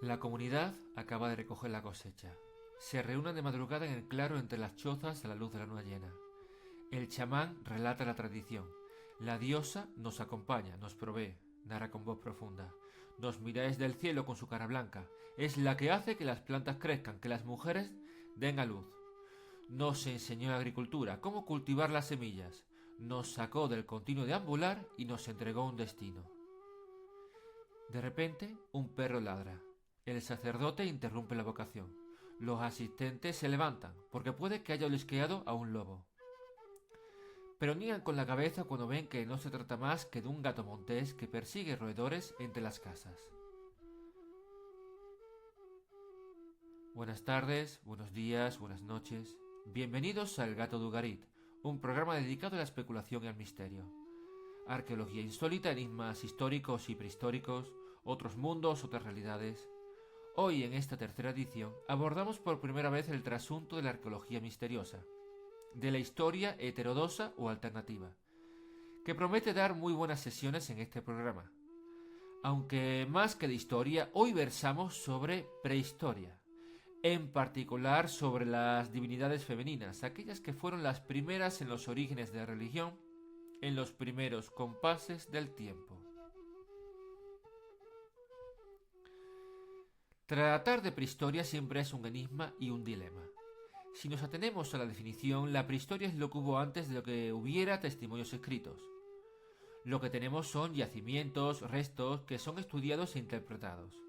La comunidad acaba de recoger la cosecha. Se reúnen de madrugada en el claro entre las chozas a la luz de la luna llena. El chamán relata la tradición. La diosa nos acompaña, nos provee, narra con voz profunda. Nos mira desde el cielo con su cara blanca. Es la que hace que las plantas crezcan, que las mujeres den a luz. Nos enseñó la agricultura, cómo cultivar las semillas. Nos sacó del continuo deambular y nos entregó un destino. De repente, un perro ladra. El sacerdote interrumpe la vocación. Los asistentes se levantan, porque puede que haya olisqueado a un lobo. Pero niegan con la cabeza cuando ven que no se trata más que de un gato montés que persigue roedores entre las casas. Buenas tardes, buenos días, buenas noches. Bienvenidos a El Gato de Ugarit, un programa dedicado a la especulación y al misterio. Arqueología insólita, enigmas históricos y prehistóricos, otros mundos, otras realidades. Hoy, en esta tercera edición, abordamos por primera vez el trasunto de la arqueología misteriosa, de la historia heterodoxa o alternativa, que promete dar muy buenas sesiones en este programa. Aunque más que de historia, hoy versamos sobre prehistoria, en particular sobre las divinidades femeninas, aquellas que fueron las primeras en los orígenes de la religión, en los primeros compases del tiempo. Tratar de prehistoria siempre es un enigma y un dilema. Si nos atenemos a la definición, la prehistoria es lo que hubo antes de lo que hubiera testimonios escritos. Lo que tenemos son yacimientos, restos, que son estudiados e interpretados.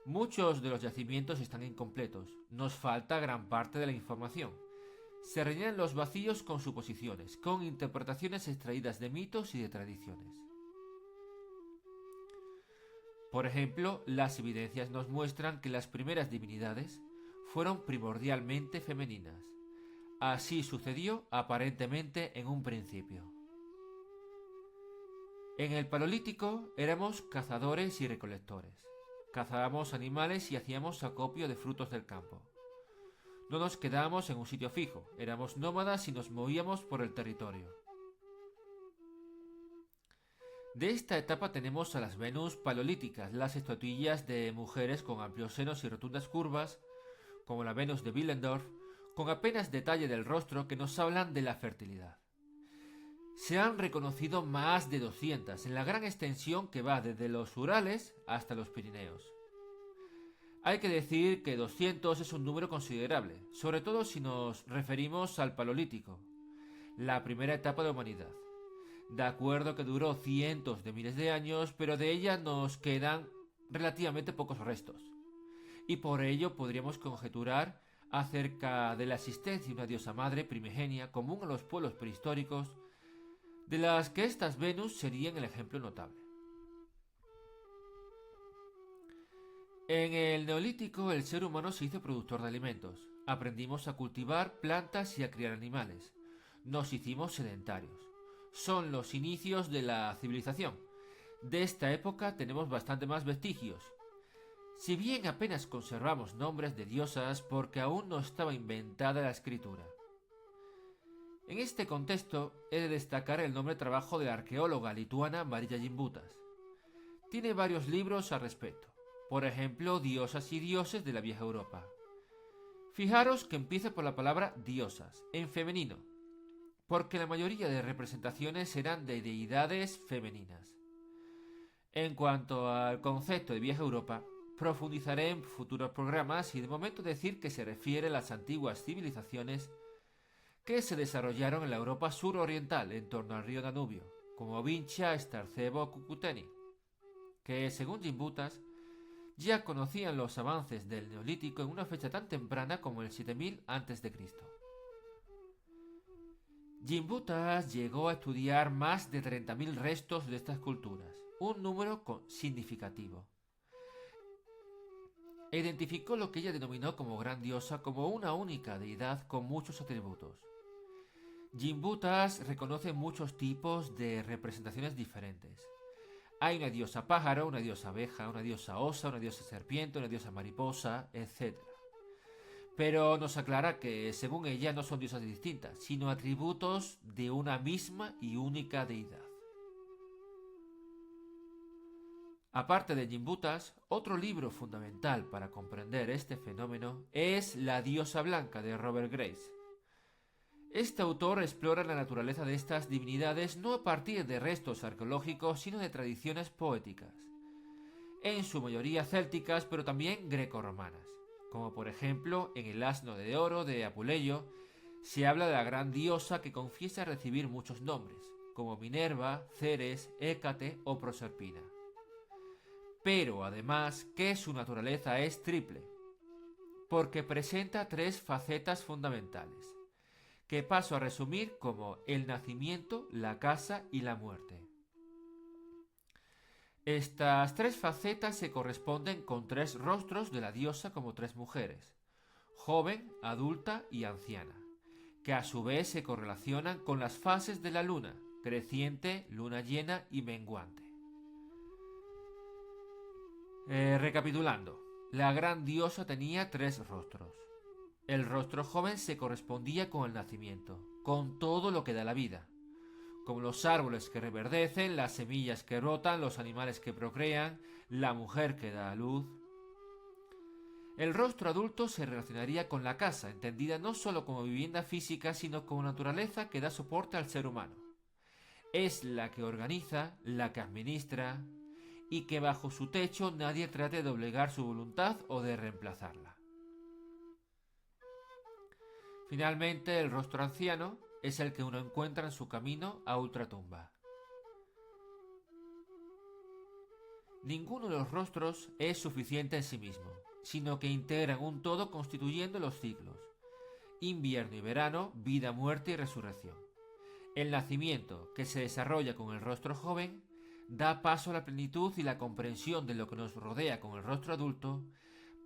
Muchos de los yacimientos están incompletos, nos falta gran parte de la información. Se rellenan los vacíos con suposiciones, con interpretaciones extraídas de mitos y de tradiciones. Por ejemplo, las evidencias nos muestran que las primeras divinidades fueron primordialmente femeninas. Así sucedió aparentemente en un principio. En el Paleolítico éramos cazadores y recolectores. Cazábamos animales y hacíamos acopio de frutos del campo. No nos quedábamos en un sitio fijo, éramos nómadas y nos movíamos por el territorio. De esta etapa tenemos a las Venus paleolíticas, las estatuillas de mujeres con amplios senos y rotundas curvas, como la Venus de Willendorf, con apenas detalle del rostro que nos hablan de la fertilidad. Se han reconocido más de 200 en la gran extensión que va desde los Urales hasta los Pirineos. Hay que decir que 200 es un número considerable, sobre todo si nos referimos al Paleolítico, la primera etapa de la humanidad. De acuerdo que duró cientos de miles de años, pero de ella nos quedan relativamente pocos restos. Y por ello podríamos conjeturar acerca de la existencia de una diosa madre primigenia común a los pueblos prehistóricos, de las que estas Venus serían el ejemplo notable. En el Neolítico el ser humano se hizo productor de alimentos. Aprendimos a cultivar plantas y a criar animales. Nos hicimos sedentarios. Son los inicios de la civilización. De esta época tenemos bastante más vestigios. Si bien apenas conservamos nombres de diosas porque aún no estaba inventada la escritura. En este contexto he de destacar el nombre de trabajo de la arqueóloga lituana Marija Gimbutas. Tiene varios libros al respecto. Por ejemplo, Diosas y dioses de la vieja Europa. Fijaros que empieza por la palabra diosas, en femenino, porque la mayoría de representaciones eran de deidades femeninas. En cuanto al concepto de vieja Europa, profundizaré en futuros programas y de momento decir que se refiere a las antiguas civilizaciones que se desarrollaron en la Europa suroriental en torno al río Danubio, como Vincha, Starcebo o Cucuteni, que según Gimbutas ya conocían los avances del Neolítico en una fecha tan temprana como el 7000 a.C. Gimbutas llegó a estudiar más de 30.000 restos de estas culturas, un número significativo. E identificó lo que ella denominó como gran diosa como una única deidad con muchos atributos. Gimbutas reconoce muchos tipos de representaciones diferentes. Hay una diosa pájaro, una diosa abeja, una diosa osa, una diosa serpiente, una diosa mariposa, etc. Pero nos aclara que, según ella, no son diosas distintas, sino atributos de una misma y única deidad. Aparte de Gimbutas, otro libro fundamental para comprender este fenómeno es La diosa blanca de Robert Grace. Este autor explora la naturaleza de estas divinidades no a partir de restos arqueológicos, sino de tradiciones poéticas, en su mayoría célticas, pero también grecorromanas, como por ejemplo en El asno de oro de Apuleyo se habla de la gran diosa que confiesa recibir muchos nombres, como Minerva, Ceres, Hécate o Proserpina. Pero además que su naturaleza es triple, porque presenta tres facetas fundamentales, que paso a resumir como el nacimiento, la casa y la muerte. Estas tres facetas se corresponden con tres rostros de la diosa como tres mujeres, joven, adulta y anciana, que a su vez se correlacionan con las fases de la luna, creciente, luna llena y menguante. Recapitulando, la gran diosa tenía tres rostros. El rostro joven se correspondía con el nacimiento, con todo lo que da la vida, como los árboles que reverdecen, las semillas que brotan, los animales que procrean, la mujer que da a luz. El rostro adulto se relacionaría con la casa, entendida no solo como vivienda física, sino como naturaleza que da soporte al ser humano. Es la que organiza, la que administra, y que bajo su techo nadie trate de doblegar su voluntad o de reemplazarla. Finalmente, el rostro anciano es el que uno encuentra en su camino a ultratumba. Ninguno de los rostros es suficiente en sí mismo, sino que integran un todo constituyendo los ciclos: invierno y verano, vida, muerte y resurrección. El nacimiento, que se desarrolla con el rostro joven, da paso a la plenitud y la comprensión de lo que nos rodea con el rostro adulto,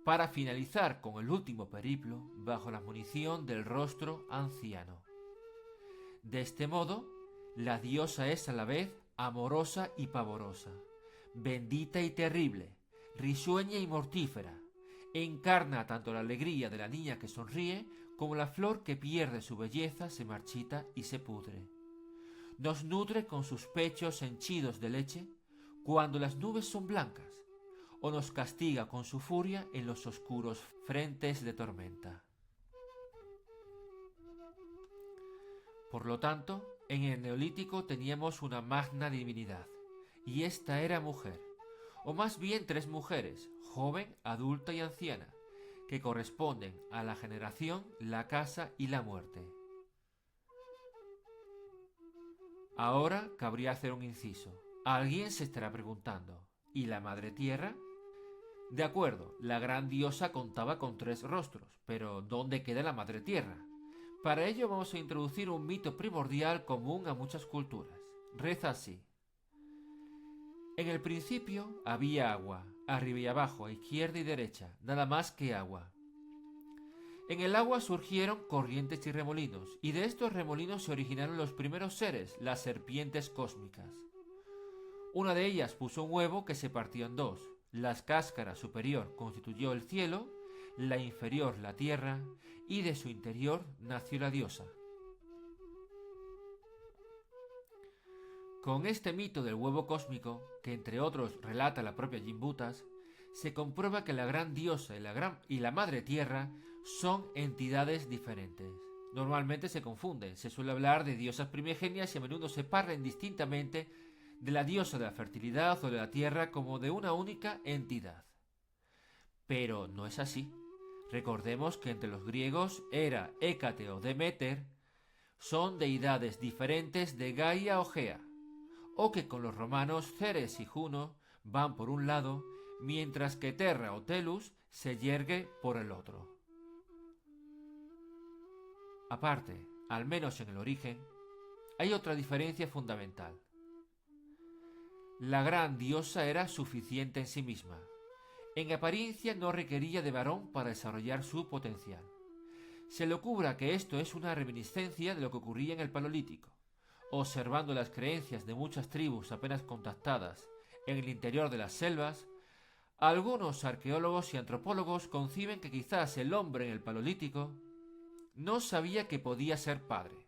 para finalizar con el último periplo bajo la munición del rostro anciano. De este modo, la diosa es a la vez amorosa y pavorosa, bendita y terrible, risueña y mortífera. Encarna tanto la alegría de la niña que sonríe como la flor que pierde su belleza, se marchita y se pudre. Nos nutre con sus pechos henchidos de leche cuando las nubes son blancas, o nos castiga con su furia en los oscuros frentes de tormenta. Por lo tanto, en el Neolítico teníamos una magna divinidad, y esta era mujer, o más bien tres mujeres, joven, adulta y anciana, que corresponden a la generación, la casa y la muerte. Ahora cabría hacer un inciso. Alguien se estará preguntando, ¿y la Madre Tierra? De acuerdo, la gran diosa contaba con tres rostros, pero ¿dónde queda la Madre Tierra? Para ello vamos a introducir un mito primordial común a muchas culturas. Reza así: en el principio había agua, arriba y abajo, a izquierda y derecha, nada más que agua. En el agua surgieron corrientes y remolinos, y de estos remolinos se originaron los primeros seres, las serpientes cósmicas. Una de ellas puso un huevo que se partió en dos. La cáscara superior constituyó el cielo, la inferior la tierra, y de su interior nació la diosa. Con este mito del huevo cósmico, que entre otros relata la propia Gimbutas, se comprueba que la gran diosa y la madre tierra son entidades diferentes. Normalmente se confunden, se suele hablar de diosas primigenias y a menudo se parla indistintamente de la diosa de la fertilidad o de la tierra como de una única entidad. Pero no es así. Recordemos que entre los griegos Hera, Hécate o Deméter son deidades diferentes de Gaia o Gea, o que con los romanos Ceres y Juno van por un lado, mientras que Terra o Telus se yergue por el otro. Aparte, al menos en el origen, hay otra diferencia fundamental. La gran diosa era suficiente en sí misma. En apariencia no requería de varón para desarrollar su potencial. Se le ocurra que esto es una reminiscencia de lo que ocurría en el Paleolítico. Observando las creencias de muchas tribus apenas contactadas en el interior de las selvas, algunos arqueólogos y antropólogos conciben que quizás el hombre en el Paleolítico no sabía que podía ser padre.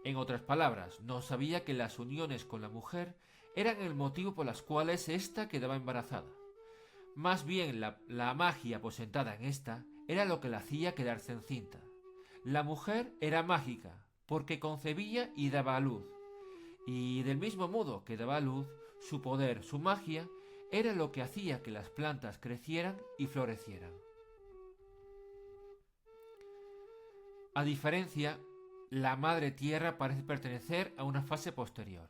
En otras palabras, no sabía que las uniones con la mujer eran el motivo por las cuales ésta quedaba embarazada. Más bien la magia aposentada en ésta era lo que la hacía quedarse encinta. La mujer era mágica, porque concebía y daba a luz. Y del mismo modo que daba a luz, su poder, su magia, era lo que hacía que las plantas crecieran y florecieran. A diferencia, la madre tierra parece pertenecer a una fase posterior.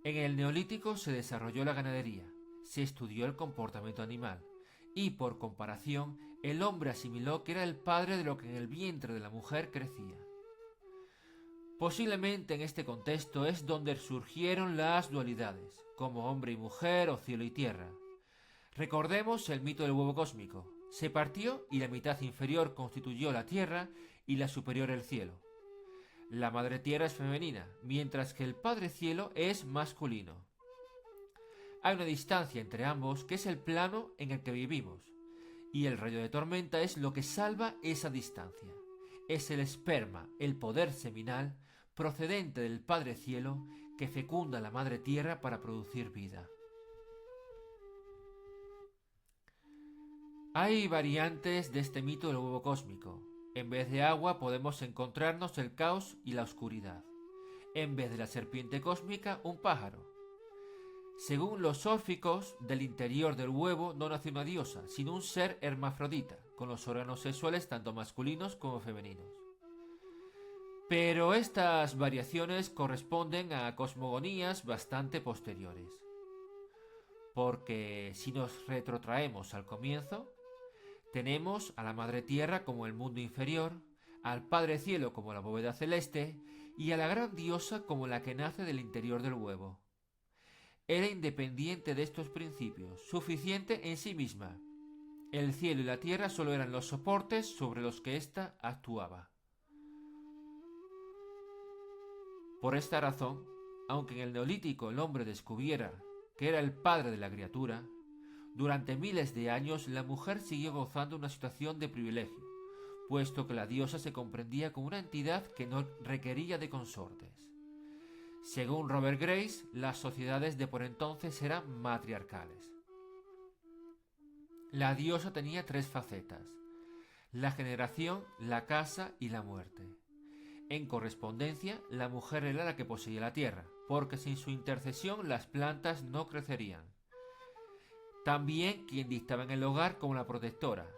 En el Neolítico se desarrolló la ganadería, se estudió el comportamiento animal y, por comparación, el hombre asimiló que era el padre de lo que en el vientre de la mujer crecía. Posiblemente en este contexto es donde surgieron las dualidades, como hombre y mujer o cielo y tierra. Recordemos el mito del huevo cósmico. Se partió y la mitad inferior constituyó la tierra y la superior el cielo. La madre tierra es femenina, mientras que el padre cielo es masculino. Hay una distancia entre ambos que es el plano en el que vivimos, y el rayo de tormenta es lo que salva esa distancia. Es el esperma, el poder seminal, procedente del Padre Cielo, que fecunda a la Madre Tierra para producir vida. Hay variantes de este mito del huevo cósmico. En vez de agua podemos encontrarnos el caos y la oscuridad. En vez de la serpiente cósmica, un pájaro. Según los órficos, del interior del huevo no nace una diosa, sino un ser hermafrodita, con los órganos sexuales tanto masculinos como femeninos. Pero estas variaciones corresponden a cosmogonías bastante posteriores. Porque si nos retrotraemos al comienzo, tenemos a la Madre Tierra como el mundo inferior, al Padre Cielo como la bóveda celeste y a la gran diosa como la que nace del interior del huevo. Era independiente de estos principios, suficiente en sí misma. El cielo y la tierra solo eran los soportes sobre los que ésta actuaba. Por esta razón, aunque en el Neolítico el hombre descubriera que era el padre de la criatura, durante miles de años la mujer siguió gozando una situación de privilegio, puesto que la diosa se comprendía como una entidad que no requería de consortes. Según Robert Grace, las sociedades de por entonces eran matriarcales. La diosa tenía tres facetas: la generación, la casa y la muerte. En correspondencia, la mujer era la que poseía la tierra, porque sin su intercesión las plantas no crecerían. También quien dictaba en el hogar como la protectora,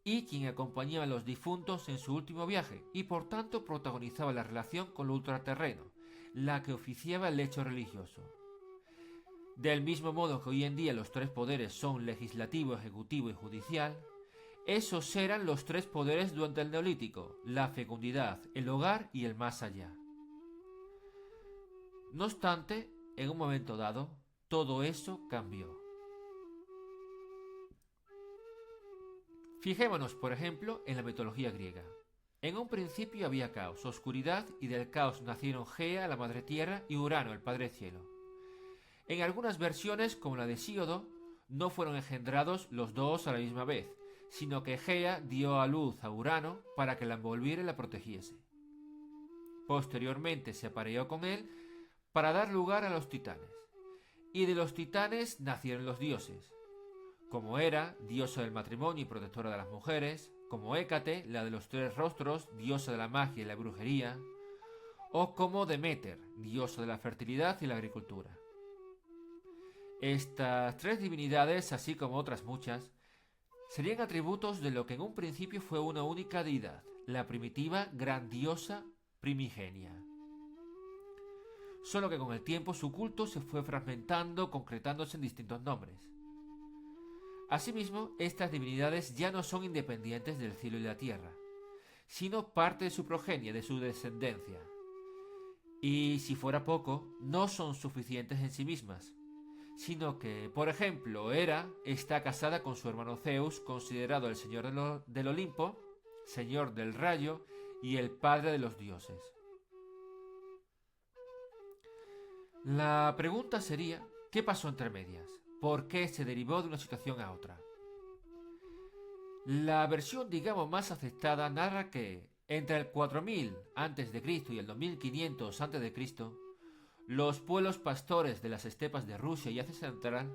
y quien acompañaba a los difuntos en su último viaje, y por tanto protagonizaba la relación con lo ultraterreno, la que oficiaba el hecho religioso. Del mismo modo que hoy en día los tres poderes son legislativo, ejecutivo y judicial, esos eran los tres poderes durante el Neolítico: la fecundidad, el hogar y el más allá. No obstante, en un momento dado, todo eso cambió. Fijémonos, por ejemplo, en la mitología griega. En un principio había caos, oscuridad, y del caos nacieron Gea, la madre tierra, y Urano, el padre cielo. En algunas versiones, como la de Hesíodo, no fueron engendrados los dos a la misma vez, sino que Gea dio a luz a Urano para que la envolviera y la protegiese. Posteriormente se apareó con él para dar lugar a los titanes, y de los titanes nacieron los dioses, como Hera, diosa del matrimonio y protectora de las mujeres, como Hécate, la de los tres rostros, diosa de la magia y la brujería, o como Deméter, diosa de la fertilidad y la agricultura. Estas tres divinidades, así como otras muchas, serían atributos de lo que en un principio fue una única deidad, la primitiva gran diosa primigenia. Solo que con el tiempo su culto se fue fragmentando, concretándose en distintos nombres. Asimismo, estas divinidades ya no son independientes del cielo y la tierra, sino parte de su progenie, de su descendencia. Y si fuera poco, no son suficientes en sí mismas, sino que, por ejemplo, Hera está casada con su hermano Zeus, considerado el señor del Olimpo, señor del rayo y el padre de los dioses. La pregunta sería, ¿qué pasó entre medias? ¿Por qué se derivó de una situación a otra? La versión, digamos, más aceptada narra que entre el 4000 a.C. y el 2500 a.C., Los pueblos pastores de las estepas de Rusia y Asia Central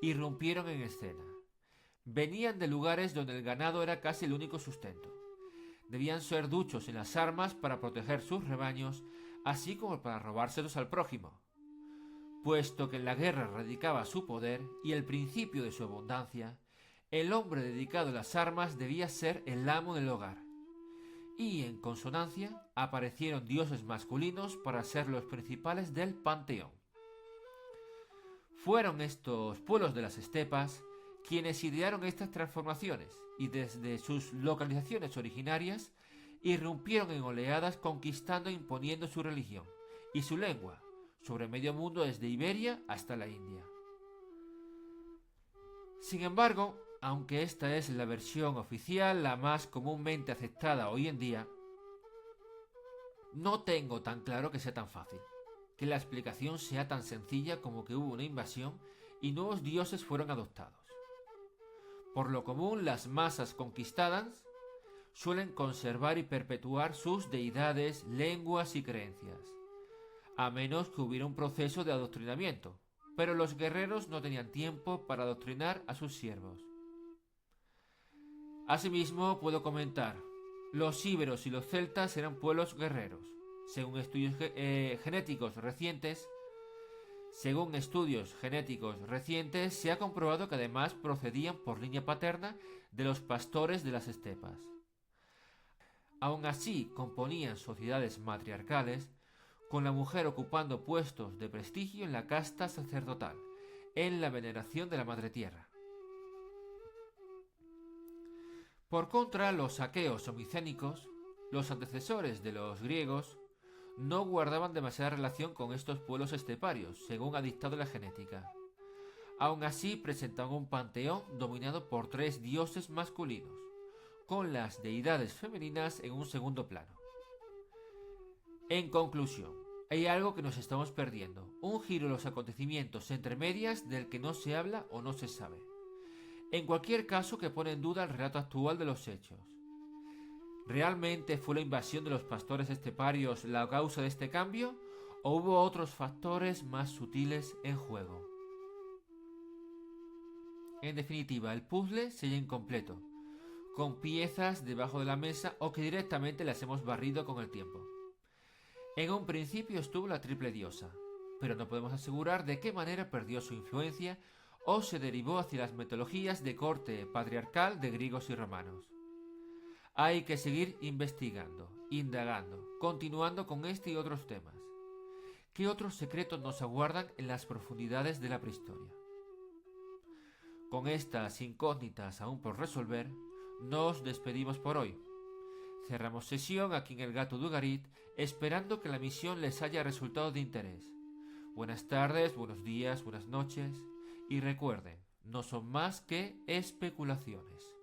irrumpieron en escena. Venían de lugares donde el ganado era casi el único sustento. Debían ser duchos en las armas para proteger sus rebaños, así como para robárselos al prójimo. Puesto que en la guerra radicaba su poder y el principio de su abundancia, el hombre dedicado a las armas debía ser el amo del hogar. Y en consonancia aparecieron dioses masculinos para ser los principales del panteón. Fueron estos pueblos de las estepas quienes idearon estas transformaciones y desde sus localizaciones originarias irrumpieron en oleadas conquistando e imponiendo su religión y su lengua sobre medio mundo desde Iberia hasta la India. Sin embargo, aunque esta es la versión oficial, la más comúnmente aceptada hoy en día, no tengo tan claro que sea tan fácil, que la explicación sea tan sencilla como que hubo una invasión y nuevos dioses fueron adoptados. Por lo común, las masas conquistadas suelen conservar y perpetuar sus deidades, lenguas y creencias, a menos que hubiera un proceso de adoctrinamiento, pero los guerreros no tenían tiempo para adoctrinar a sus siervos. Asimismo, puedo comentar, los íberos y los celtas eran pueblos guerreros. Según estudios genéticos recientes, se ha comprobado que además procedían por línea paterna de los pastores de las estepas. Aun así, componían sociedades matriarcales, con la mujer ocupando puestos de prestigio en la casta sacerdotal, en la veneración de la madre tierra. Por contra, los aqueos o micénicos, los antecesores de los griegos, no guardaban demasiada relación con estos pueblos esteparios, según ha dictado la genética. Aun así, presentaban un panteón dominado por 3 dioses masculinos, con las deidades femeninas en un segundo plano. En conclusión, hay algo que nos estamos perdiendo, un giro en los acontecimientos entre medias del que no se habla o no se sabe. En cualquier caso, que pone en duda el relato actual de los hechos. ¿Realmente fue la invasión de los pastores esteparios la causa de este cambio o hubo otros factores más sutiles en juego? En definitiva, el puzzle sigue incompleto, con piezas debajo de la mesa o que directamente las hemos barrido con el tiempo. En un principio estuvo la triple diosa, pero no podemos asegurar de qué manera perdió su influencia o se derivó hacia las mitologías de corte patriarcal de griegos y romanos. Hay que seguir investigando, indagando, continuando con este y otros temas. ¿Qué otros secretos nos aguardan en las profundidades de la prehistoria? Con estas incógnitas aún por resolver, nos despedimos por hoy. Cerramos sesión aquí en el Gato de Ugarit, esperando que la misión les haya resultado de interés. Buenas tardes, buenos días, buenas noches, y recuerden, no son más que especulaciones.